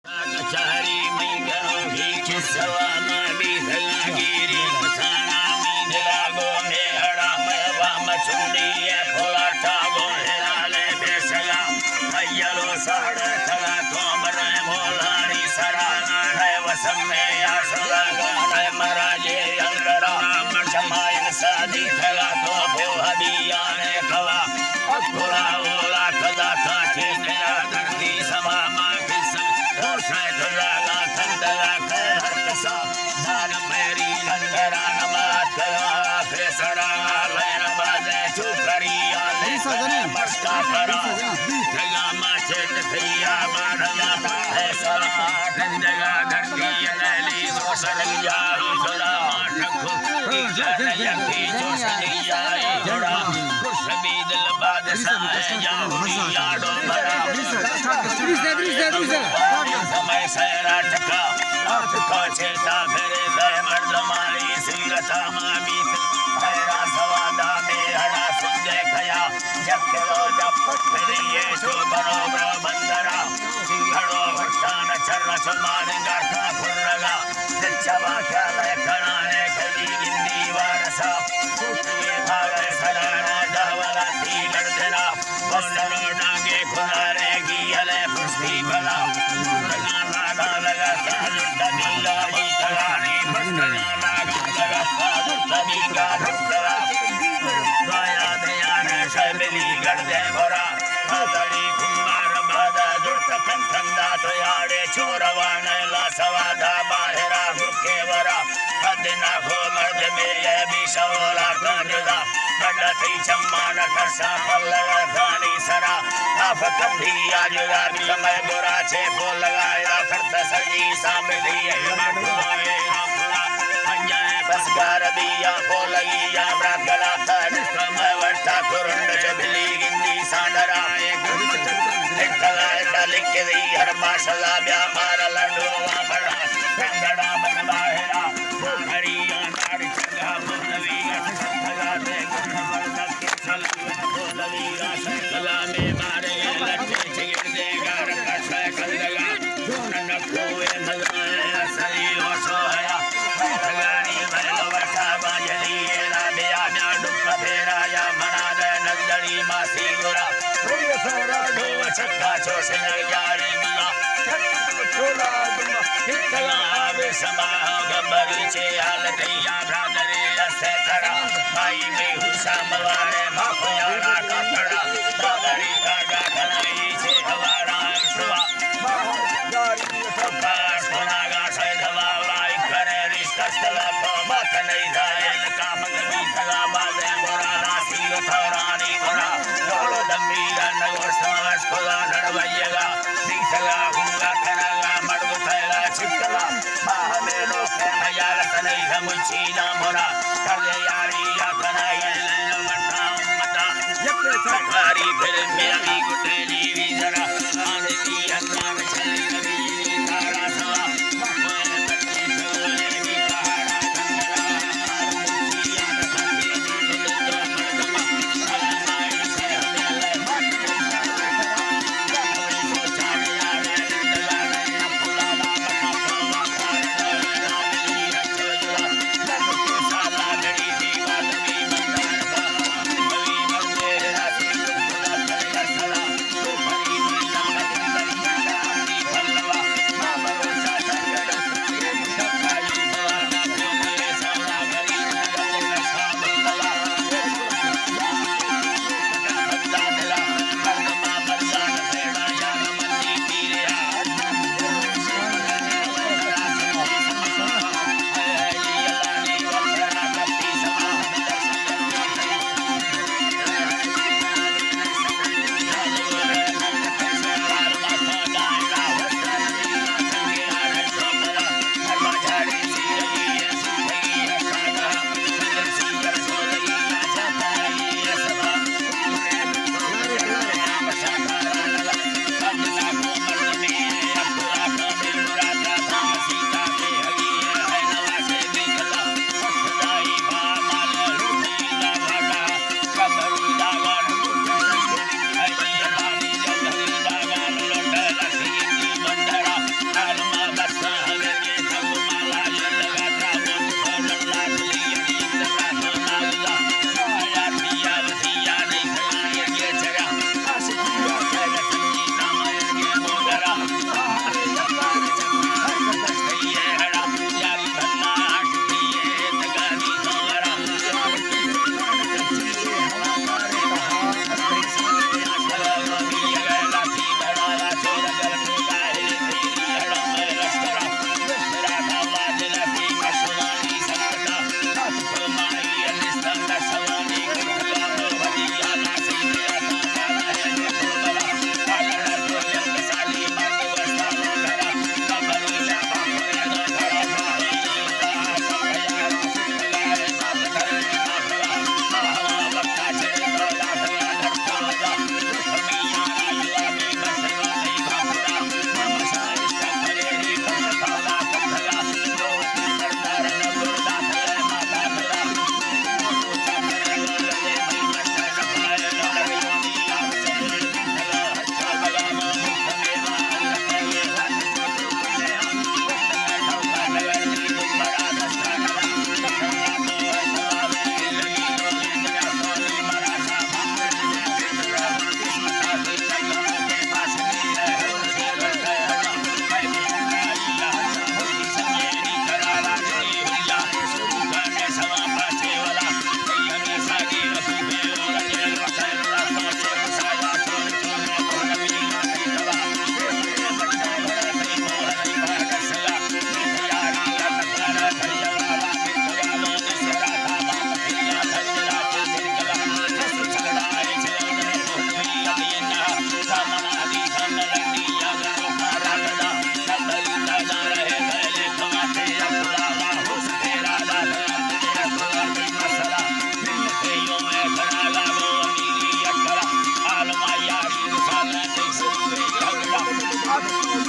कचहरी में गरोही किसवाना बिधलागिरी मसाना में लागो में हड़ा में वाम चुंडी है फुलाटा गोलाले बेसला अयलो साड़ तला तोमरे मोलारी सराना है वसम में आसला गाने मराजे अंगरा मचमायन सादी तला तो भोहदिया ने कला अकुला ओला कदा ताके ने धरती समामा समय सैरा टका आपका चेता फिरे गए मर्दमारी सिंगता मामीत हैरा सवादा में हड़ा सुंदे खया जब करो जब फिरिए सो बरोबर बंदरा सिंघड़ो भट्टान चर्र चमाने गाठा फुर्रगा चवा क्या ले खनाने खली गिंदी वारसा कुटिए भागे सराना दावला थी लड़देना बोलरो डांगे खुदारे की हले पुष्टि भला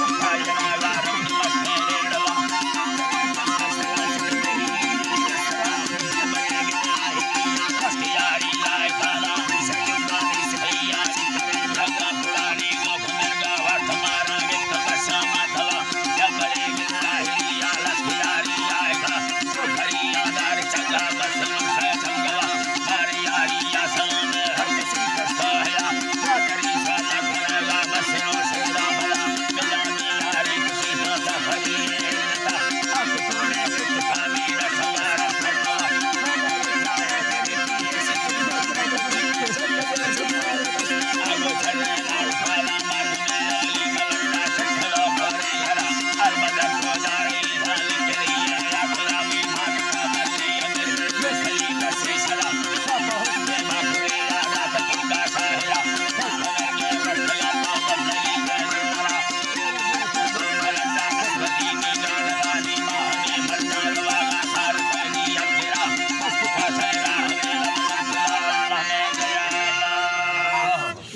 सुखाय नमः